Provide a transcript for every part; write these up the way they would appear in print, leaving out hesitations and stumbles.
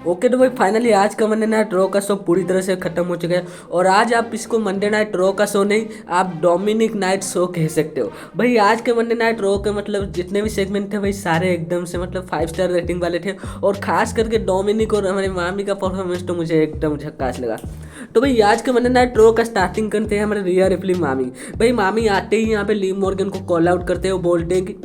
Okay तो भाई finally आज का मंडे नाइट रॉ का शो पूरी तरह से खत्म हो चुका है और आज आप इसको मंडे नाइट रॉ का शो नहीं, आप डोमिनिक नाइट शो कह सकते हो। भाई आज के मंडे नाइट रॉ के मतलब जितने भी सेगमेंट थे भाई सारे एकदम से मतलब 5 स्टार रेटिंग वाले थे और खास करके डोमिनिक और हमारी मामी का परफॉर्मेंस तो मुझे एकदम झक्कास लगा। तो भाई आज के मंडे नाइट रॉ का स्टार्टिंग करते हैं हमारे रिया रिप्ली मामी। भाई मामी आते ही यहाँ पे लीव मॉर्गन को कॉल आउट करते हो, बोलते हैं कि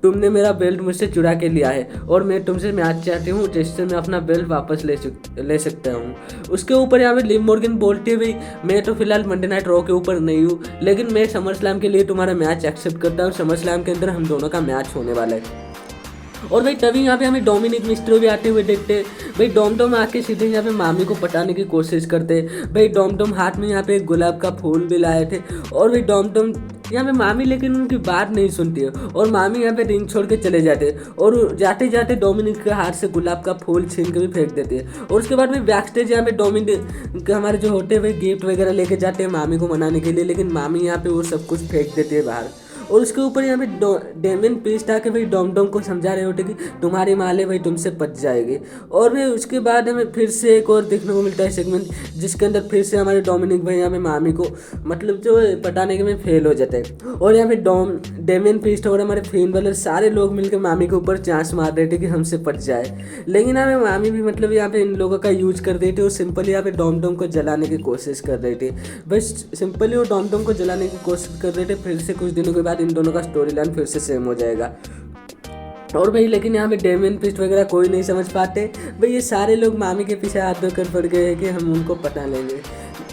तुमने मेरा बेल्ट मुझसे चुरा के लिया है और मैं तुमसे मैच चाहती हूँ जिससे मैं अपना बेल्ट वापस ले सकता हूँ। उसके ऊपर यहाँ पे लिव मॉर्गन बोलती है भाई मैं तो फिलहाल मंडे नाइट रॉ के ऊपर नहीं हूँ, लेकिन मैं समर स्लैम के लिए तुम्हारा मैच एक्सेप्ट करता हूँ। समर स्लैम के अंदर हम दोनों का मैच होने वाला है। और भाई तभी यहाँ पे हमें डोमिनिक मिस्ट्रो भी आते हुए देखते हैं। भाई डोम टोम आके सीधे यहाँ पे मामी को पटाने की कोशिश करते। भाई डोम टोम हाथ में यहाँ पे एक गुलाब का फूल भी लाए थे और भाई डोम टोम यहाँ पे मामी लेकिन उनकी बात नहीं सुनती है और मामी यहाँ पे रिंग छोड़ के चले जाते हैं और जाते जाते डोमिनिक के हाथ से गुलाब का फूल छीन के भी फेंक देते हैं। और उसके बाद में बैक स्टेज यहाँ पे डोमिनिक हमारे जो होते हैं भाई गिफ्ट वगैरह लेके जाते हैं मामी को मनाने के लिए, लेकिन मामी यहाँ पे वो सब कुछ फेंक देती है बाहर। और उसके ऊपर यहाँ पे डेमियन प्रीस्ट आके भाई डोम डोम को समझा रहे होते कि तुम्हारी माले भाई तुमसे बच जाएगी। और भाई उसके बाद हमें फिर से एक और देखने को मिलता है सेगमेंट जिसके अंदर फिर से हमारे डोमिनिक भाई यहाँ पे मामी को मतलब जो पटाने के में फेल हो जाते हैं और यहाँ पे डेमियन प्रीस्ट और हमारे फेन वाले सारे लोग मिलकर मामी के ऊपर चांस मार रहे थे कि हमसे बच जाए, लेकिन हमें मामी भी मतलब यहाँ पे इन लोगों का यूज कर रही थी और सिंपली यहाँ पे डोम डोम को जलाने की कोशिश कर रही थी। बस सिंपली वो डोम डोम को जलाने की कोशिश कर रहे थे। फिर से कुछ दिनों के बाद इन दोनों का स्टोरी लाइन फिर से सेम हो जाएगा। और भाई लेकिन यहाँ पे डेमियन प्रीस्ट वगैरह कोई नहीं समझ पाते। भाई ये सारे लोग मामी के पीछे हाथ धोकर पड़ गए हैं कि हम उनको पटा लेंगे।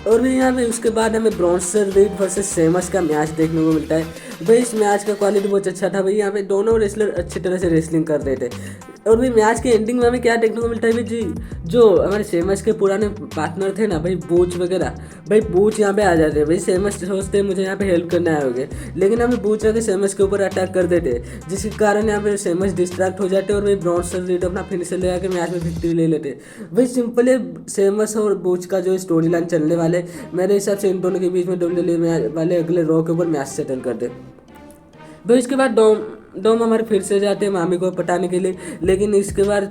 और भाई यहाँ पे उसके बाद हमें ब्रॉन्सन रीड वर्सेस सेमस का मैच देखने को मिलता है। भाई इस मैच का क्वालिटी बहुत अच्छा था। भाई यहाँ पे दोनों रेसलर अच्छी तरह से रेसलिंग कर रहे थे। और भाई मैच के एंडिंग में हमें क्या देखने को मिलता है भाई जी, जो हमारे सेमस के पुराने पार्टनर थे ना भाई बूच वगैरह, भाई बूच यहाँ पे आ जाते हैं। भाई सेमस सोचते हैं मुझे यहाँ पे हेल्प करने आए होंगे, लेकिन हमें बूच आके सेमस के ऊपर अटैक कर देते जिसके कारण यहाँ पे सेमस डिस्ट्रैक्ट हो जाते और भाई ब्रॉन्सन रीड अपना फिनिशर ले आके मैच में विक्ट्री ले लेते। भाई सिंपली सेमस और बूच का जो स्टोरी लाइन चलने वाले मेरे हिसाब से इन दोनों के बीच में WWE वाले अगले रॉ के ऊपर मैच सेटल कर दे। भाई इसके बाद डोम हमारे फिर से जाते हैं मामी को पटाने के लिए, लेकिन इसके बाद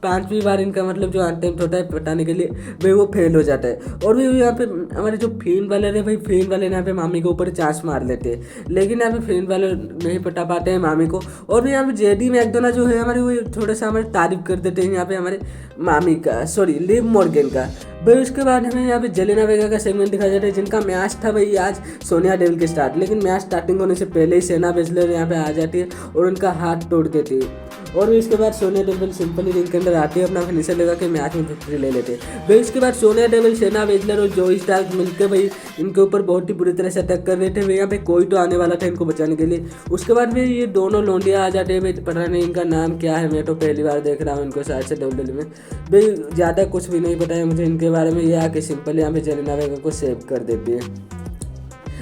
5वीं बार इनका मतलब जो अटेम्प्ट होता है पटाने के लिए भाई वो फेल हो जाता है। और भी यहाँ पे हमारे जो फेन वाले हैं भाई फेन वाले यहाँ पे मामी के ऊपर चांस मार लेते हैं, लेकिन यहाँ पे फेन वाले नहीं पटा पाते हैं मामी को। और भी यहाँ पे जेडी मैकडोना जो है हमारे वो थोड़ा सा हमारे तारीफ कर देते हैं यहाँ पे हमारे मामी का, सॉरी लिव मॉर्गन का। भाई उसके बाद हमें यहाँ पे जेलेना वेगा का सेगमेंट दिखाया जाता है जिनका मैच था भाई आज सोनिया डेविल के साथ, लेकिन मैच स्टार्टिंग होने से पहले ही सेना बेजलर यहाँ पे आ जाती है और उनका हाथ तोड़ देती है। और इसके बाद सोनिया डेविल सिंपली रिंग के अंदर आती है, अपना फिनिशर लगा के मैच में विक्ट्री ले लेते हैं। भाई उसके बाद सोनिया डेविल, सेना बेजलर और जोई स्टार्क मिलकर भाई इनके ऊपर बहुत ही बुरी तरह से अटैक कर रहे थे। भाई यहाँ पे कोई तो आने वाला था इनको बचाने के लिए। उसके बाद भाई ये दोनों लोंडिया आ जाते हैं। भाई पता नहीं इनका नाम क्या है, मैं तो पहली बार देख रहा हूँ इनको शायद से WWE में। भाई ज़्यादा कुछ भी नहीं पता है मुझे इनके बारे में, ये आके सिंपली यहाँ पे जेलेना वेगा को सेव कर देती है।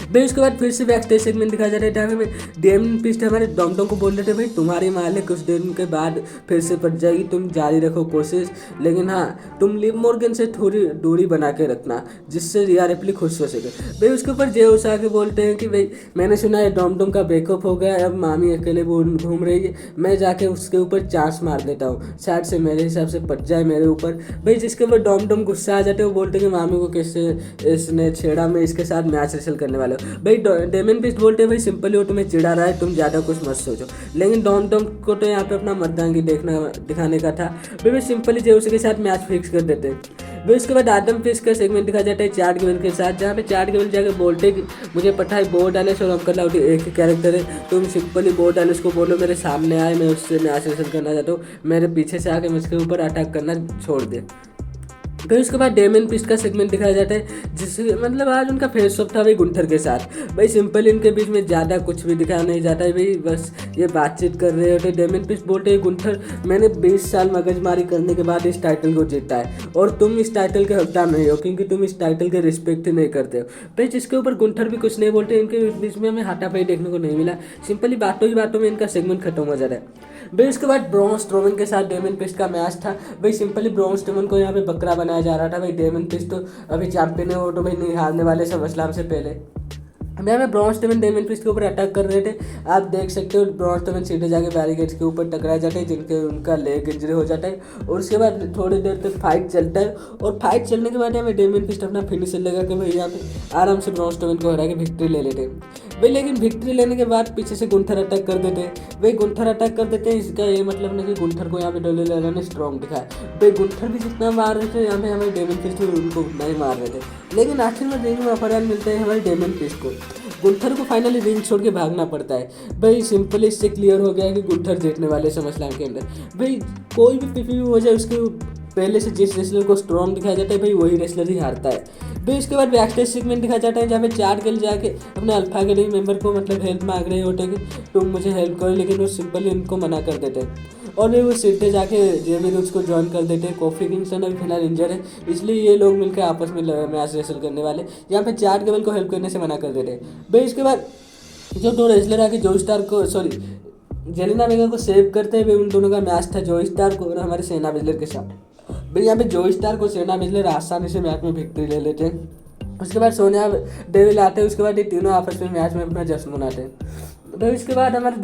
भाई उसके बाद फिर से बैक स्टेज सेगमेंट दिखाया जा रहा है जहाँ पे डेमियन प्रीस्ट हमारे डोम डोम को बोल रहे थे भाई तुम्हारी माले कुछ दिन के बाद फिर से पट जाएगी, तुम जारी रखो कोशिश, लेकिन हाँ तुम लिव मॉर्गन से थोड़ी दूरी बना के रखना जिससे रिया रिप्ली खुश हो सके। भाई उसके ऊपर जे उस आके बोलते हैं कि भाई मैंने सुना है डोम डोम का ब्रेकअप हो गया, अब मामी अकेले घूम रही है, मैं जाके उसके ऊपर चांस मार देता हूँ, शायद से मेरे हिसाब से पट जाए मेरे ऊपर। भाई जिसके ऊपर डोम डोम गुस्सा आ जाते हैं, वो बोलते हैं कि मामी को किससे इसने छेड़ा, मैं इसके साथ मैच रेसल करने वाला हूँ। भाई डेमियन प्रीस्ट बोलते हैं भाई सिंपली वो तुम्हें चिढ़ा रहा है, तुम ज़्यादा कुछ मत सोचो, लेकिन डोम डोम को तो यहाँ पे अपना मर्दांगी दिखाने का था। भाई सिंपली जेउस के साथ मैच फिक्स कर देते हैं। भाई उसके बाद आदम फिश का सेगमेंट दिखाया जाता है चैट गेबल के साथ, जहाँ पे चैट गेबल जाकर बोलते हैं कि मुझे पता है बो डायनेस और अंकल लाउडी एक ही कैरेक्टर है, तुम सिंपली बो डायनेस को बोलो मेरे सामने आए, मैं उससे मैच रेसल करना चाहता हूँ, मेरे पीछे से आके मुझके ऊपर अटैक करना छोड़ दे। फिर उसके बाद डेमियन प्रीस्ट का सेगमेंट दिखाया जाता है जिससे मतलब आज उनका फेस ऑफ था भाई गुंथर के साथ। भाई सिंपल इनके बीच में ज़्यादा कुछ भी दिखाया नहीं जाता है, भाई बस ये बातचीत कर रहे होते। डेमियन प्रीस्ट बोलते हैं गुंथर मैंने 20 साल मगजमारी करने के बाद इस टाइटल को जीता है और तुम इस टाइटल के हकदार नहीं हो क्योंकि तुम इस टाइटल के रिस्पेक्ट ही नहीं करते हो। भाई जिसके ऊपर गुंथर भी कुछ नहीं बोलते, इनके बीच में हमें हाथापाई देखने को नहीं मिला, सिंपली बातों ही बातों में इनका सेगमेंट खत्म हो जाता है। भाई उसके बाद ब्रॉन स्ट्रोमन के साथ डेमियन प्रीस्ट का मैच था। भाई सिंपली ब्रॉन स्ट्रोमन को यहाँ पे बकरा बनाया जा रहा था। भाई डेमियन प्रीस्ट तो अभी चैंपियन है, वो तो भाई नहीं हारने वाले समरस्लैम से पहले। हम यहाँ पे ब्रॉन स्ट्रोमैन डेमियन प्रीस्ट के ऊपर अटैक कर रहे थे। आप देख सकते हो ब्रॉन स्ट्रोमैन सीधे जाके बैरिकेड्स के ऊपर टकरा जाते हैं, जिनके उनका लेग इंजरी हो जाता है। और उसके बाद थोड़ी देर तक फाइट चलता है, और फाइट चलने के बाद हमें डेमियन प्रीस्ट अपना फिनिशर लगा के भाई यहाँ पे आराम से ब्रॉन स्ट्रोमैन को हरा के विक्ट्री ले लेते हैं भाई। लेकिन विक्ट्री लेने के बाद पीछे से गुंथर अटैक कर देते हैं भाई। गुंथर अटैक कर देते हैं, इसका ये मतलब नहीं कि गुंथर को यहाँ पे डोले लगा ने स्ट्रॉन्ग दिखाया भाई। गुंथर भी जितना मार रहे थे यहाँ पे हमें डेमियन प्रीस्ट उनको उतना ही मार रहे थे। लेकिन आखिर में रिंग में अपहरण मिलता है हमारे डेमियन प्रीस्ट को। गुंथर को फाइनली रिंग छोड़ के भागना पड़ता है भाई। सिंपल इससे क्लियर हो गया है कि गुंथर जीतने वाले SummerSlam के अंदर भाई। कोई भी PPV हो जाए, उसके पहले से जिस रेसलर को स्ट्रॉन्ग दिखाया जाता है भाई, वही रेसलर ही हारता है भाई। उसके बाद बैकस्टेज सेगमेंट दिखाया जाता है, जहाँ पे चार्ट गिल जाके अपने अल्फा अकेडमी मेंबर को मतलब हेल्प मांग रहे होते कि तुम मुझे हेल्प करो, लेकिन वो सिंपली उनको मना कर देते हैं। और वे वो सीधे जाके जेमी रूट्स को ज्वाइन कर देते हैं। कॉफी किंगस्टन अभी फिलहाल इंजर है, इसलिए ये लोग मिलकर आपस में मैच रेसल करने वाले, यहाँ पे चार्ट गेबल को हेल्प करने से मना कर देते हैं भाई। इसके बाद जो दो रेसलर आके जो स्टार को जेलिना वेगा को सेव करते हैं भाई। उन दोनों का मैच था जो स्टार को और हमारे सेना बिजलर के साथ भाई। यहाँ पे जो स्टार को सेना बिजलर आसानी से मैच में विक्ट्री ले लेते हैं। उसके बाद सोनिया डेविल आते हैं। उसके बाद ये तीनों आपस में मैच में अपना जश्न मनाते हैं भाई। उसके बाद हमारे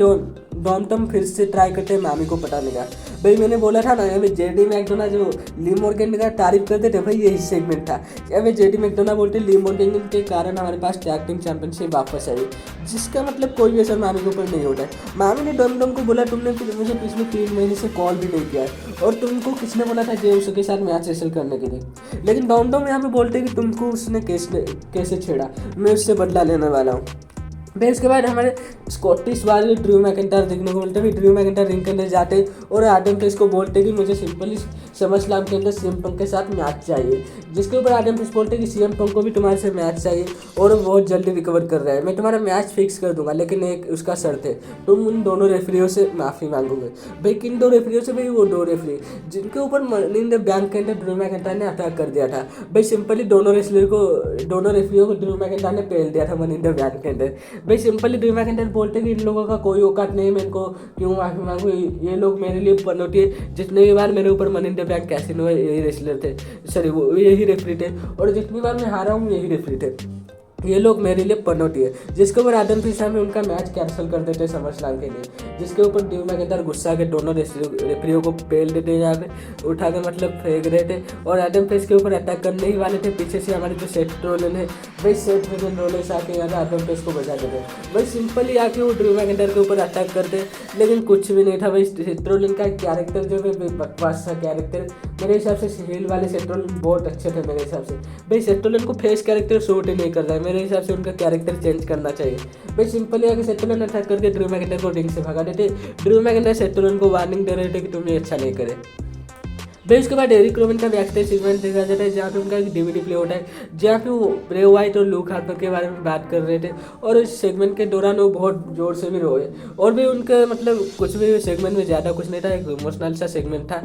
डॉमटम फिर से ट्राई करते हैं मामी को पटाने का भाई। मैंने बोला था ना, यहाँ पे JD मैकडोना जो ली मॉर्गन का तारीफ करते थे भाई, यही सेगमेंट था। यहाँ पे JD मैकडोना बोलते ली मॉर्गन के कारण हमारे पास टैग टीम चैंपियनशिप वापस आई, जिसका मतलब कोई भी असर मामी के ऊपर नहीं होता है। मामी ने डॉमटम को बोला तुमने मुझे पिछले 3 महीने से कॉल भी नहीं किया है, और तुमको किसने बोला था जे उसके साथ मैच रेसल करने के लिए। लेकिन डॉमटम यहाँ पे बोलते कि तुमको उसने कैसे छेड़ा, मैं उससे बदला लेने वाला हूँ भाई। इसके बाद हमारे स्कॉटिश वाले ड्रू मैकिंटायर देखने को मिलते हैं। ड्रू मैकिंटायर रिंग के अंदर जाते और आदम पेस को बोलते कि मुझे सिंपली SummerSlam के अंदर CM Punk के साथ मैच चाहिए, जिसके ऊपर आदम पेस बोलते कि CM Punk को भी तुम्हारे से मैच चाहिए और वो बहुत जल्दी रिकवर कर रहा है। मैं तुम्हारा मैच फिक्स कर दूंगा, लेकिन एक उसका शर्त है, तुम उन दोनों रेफरियों से माफ़ी मांगोगे भाई। किन 2 रेफरियों से भाई? वो 2 रेफरी जिनके ऊपर मनी इन द बैंक के अंदर ड्रू मैकिंटायर ने अटैक कर दिया था भाई। सिंपली दोनों रेफरियों को ड्रू मैकिंटायर ने पेल दिया था मनी इन द बैंक के अंदर भाई। सिंपली ड्रू मैकिंटायर बोलते कि इन लोगों का कोई औकात नहीं है, मैं इनको क्यों माफी मांगू, ये लोग मेरे लिए पनौती है। जितने भी बार मेरे ऊपर money in the bank casino है, यही रेसलर थे, सॉरी वो यही रेफरी थे, और जितनी बार मैं हारा हूँ यही रेफरी थे। ये लोग मेरे लिए पनौती है, जिसके ऊपर आदम पीस में उनका मैच कैंसिल कर देते हैं SummerSlam के लिए, जिसके ऊपर ड्रू मैकिंटायर गुस्सा के दोनों रेफरियों को पेल देते हैं, यहाँ पे उठा के मतलब फेंक रहे थे, और आदम पीस के ऊपर अटैक करने ही वाले थे। पीछे से हमारे जो सेथ रोलिन है भाई, सेथ रोलिन्स आके यहाँ पे आदम पीस को बचा देते भाई। सिंपली आके वो ड्रू मैकिंटायर के ऊपर अटैक करते, लेकिन कुछ भी नहीं था भाई। सेथ रोलिन का कैरेक्टर जो है बकवास सा कैरेक्टर, मेरे हिसाब से हील वाले सेथ रोलिन बहुत अच्छे थे मेरे हिसाब से भाई। सेथ रोलिन को फेस कैरेक्टर सूट ही नहीं कर रहा है, मेरे हिसाब से उनका कैरेक्टर चेंज करना चाहिए भाई। सिंपली आगे सेथ रोलिन अटैक करके ड्रू मैकिंटायर को रिंग से भगा देते। ड्रू मैकिंटायर सेथ रोलिन को वार्निंग दे रहे थे कि तुम ये अच्छा नहीं करे भाई। उसके बाद एरिक रोबिन का बैकस्टेज सेगमेंट देखा जाता है, जहाँ पे उनका एक DVD प्ले होता है, जहाँ पे वो ब्रे वाइट और लूक हार्पर के बारे में बात कर रहे थे, और इस सेगमेंट के दौरान वो बहुत जोर से भी रोए, और भी उनका मतलब कुछ भी सेगमेंट में ज़्यादा कुछ नहीं था, एक इमोशनल सा सेगमेंट था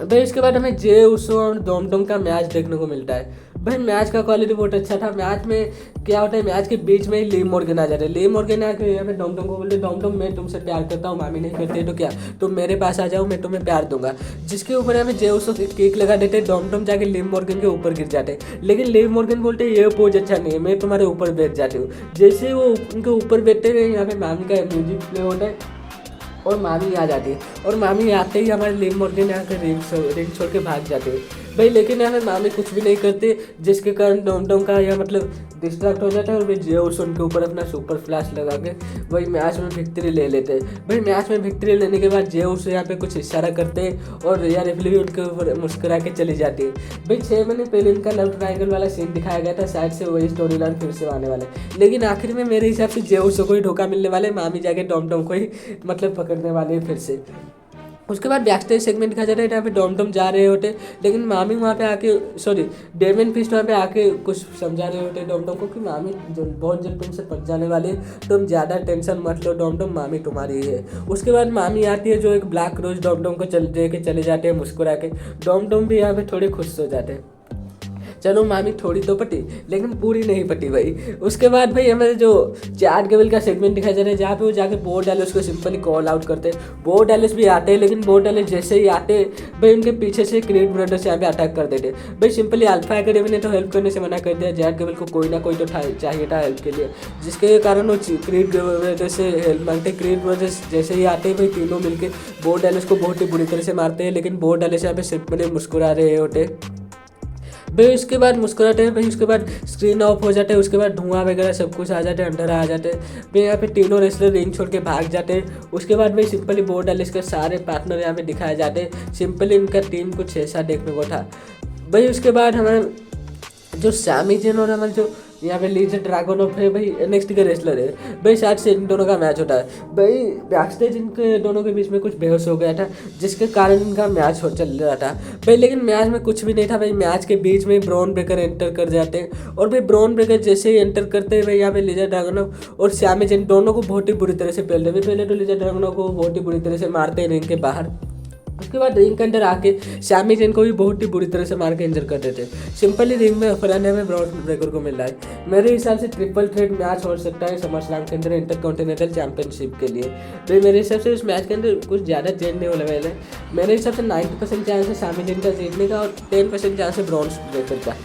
भाई। इसके बाद हमें जे उसो और डोम का मैच देखने को मिलता है भाई। मैच का क्वालिटी बहुत अच्छा था। मैच में क्या होता है, मैच के बीच में ही ली मॉर्गन आ जाते हैं। ली मॉर्गन आके यहाँ पे डोम को बोलते, डोम मैं तुमसे प्यार करता हूँ, मामी नहीं करती है तो क्या, तुम मेरे पास आ जाओ, मैं तुम्हें प्यार दूंगा, जिसके ऊपर हमें जे उसो केक लगा देते। डोम जाके ली मॉर्गन के ऊपर गिर जाते, लेकिन ली मॉर्गन बोलते ये पोज अच्छा नहीं है, मैं तुम्हारे ऊपर बैठ जाती हूँ। जैसे वो उनके ऊपर बैठते हैं, यहाँ पे मामी का म्यूजिक प्ले होता है और मामी आ जाती है, और मामी आते ही हमारे लिम मॉर्गन यहाँ के रिंग छोड़ के भाग जाते हैं भाई। लेकिन यहाँ पे मामी कुछ भी नहीं करते, जिसके कारण डोम का यह मतलब डिस्ट्रैक्ट हो जाता है, और फिर जे उस उनके ऊपर अपना सुपर फ्लैश लगा के वही मैच में विक्ट्री ले लेते हैं भाई। मैच में विक्ट्री लेने के बाद जे उस यहाँ पे कुछ इशारा करते हैं, और रिया रिप्ले भी उनके ऊपर मुस्कुरा के चली जाती है भाई। 6 महीने पहले इनका लव ट्रायंगल वाला सीन दिखाया गया था, शायद से वही स्टोरी लाइन फिर से आने वाला है, लेकिन आखिर में मेरे हिसाब से जे उस को ही धोखा मिलने वाले, मामी जाके डोम को ही मतलब पकड़ने वाले हैं फिर से। उसके बाद बैकस्टेज सेगमेंट दिखा जाता है, जहाँ पे डोम जा रहे होते, लेकिन मामी वहाँ पे आके डेमियन प्रीस्ट वहाँ पे आके कुछ समझा रहे होते डोम को कि मामी बहुत जल्द तुमसे पक जाने वाली है, तुम ज़्यादा टेंशन मत लो डोम, मामी तुम्हारी है। उसके बाद मामी आती है, जो एक ब्लैक रोज डोम को दे के चले जाते हैं मुस्कुरा के। डोम भी यहाँ पे थोड़े खुश हो जाते हैं चलो मामी थोड़ी तो पटी, लेकिन पूरी नहीं पटी भाई। उसके बाद भाई हमें जो चैट गेबल का सेगमेंट दिखाई दे रहा है, जहाँ पे वो जाके बो डैलिस को सिंपली कॉल आउट करते हैं। बो डैलिस भी आते हैं, लेकिन बो डैलिस जैसे ही आते भाई उनके पीछे से क्रीड ब्रदर्स यहाँ पे अटैक कर देते भाई। सिंपली अल्फा एकेडमी ने तो हेल्प करने से मना कर दिया, चैट गेबल को कोई ना कोई तो चाहिए था हेल्प के लिए, जिसके कारण वो क्रीड ब्रदर्स से हेल्प मांगते। क्रीड ब्रदर्स जैसे ही आते हैं भाई तीनों मिलकर बो डैलिस को बहुत ही बुरी तरह से मारते हैं, लेकिन बो डैलिस यहाँ पे सिंपली मुस्कुरा रहे होते भाई। उसके बाद मुस्कुराते हैं भाई, उसके बाद स्क्रीन ऑफ हो जाते हैं, उसके बाद धुआं वगैरह सब कुछ आ जाते हैं, अंदर आ जाते हैं भाई। यहाँ पे तीनों रेसलर रिंग छोड़ के भाग जाते हैं। उसके बाद भाई सिंपली बो डैलिस के सारे पार्टनर यहाँ पे दिखाए जाते हैं। सिंपली इनका टीम कुछ ऐसा देखने को था भाई। उसके बाद हमारे जो सैमी जेन और हमारे जो यहाँ पे लीजेंड ड्रैगनोफ है भाई, NXT के रेसलर है भाई, शायद से इन दोनों का मैच होता है भाई। बैकस्टेज इनके दोनों के बीच में कुछ बेहोश हो गया था, जिसके कारण इनका मैच चल रहा था भाई, लेकिन मैच में कुछ भी नहीं था भाई। मैच के बीच में ब्रॉन ब्रेकर एंटर कर जाते हैं, और भाई ब्रॉन ब्रेकर जैसे ही एंटर करते हैं भाई यहाँ पे लीजेंड ड्रैगनोफ और सैमी जेन दोनों को बहुत ही बुरी तरह से पहले तो लीजेंड ड्रैगनोफ को बहुत ही बुरी तरह से मारते हैं रिंग के बाहर। उसके बाद रिंग के अंदर आके सैमी जेन को भी बहुत ही बुरी तरह से मार के इंजर कर देते। सिंपली रिंग में फरन में ब्रॉन ब्रेकर को मिल रहा है। मेरे हिसाब से ट्रिपल थ्रेट मैच हो सकता है समरस्लैम के अंदर इंटरकॉन्टिनेंटल चैंपियनशिप के लिए भाई। मेरे हिसाब से उस मैच के अंदर कुछ ज़्यादा चेंज नहीं होने वाला है। मेरे हिसाब से 90% चांस है सैमी जेन का जीतने का और 10% चांस है ब्रॉन ब्रेकर का।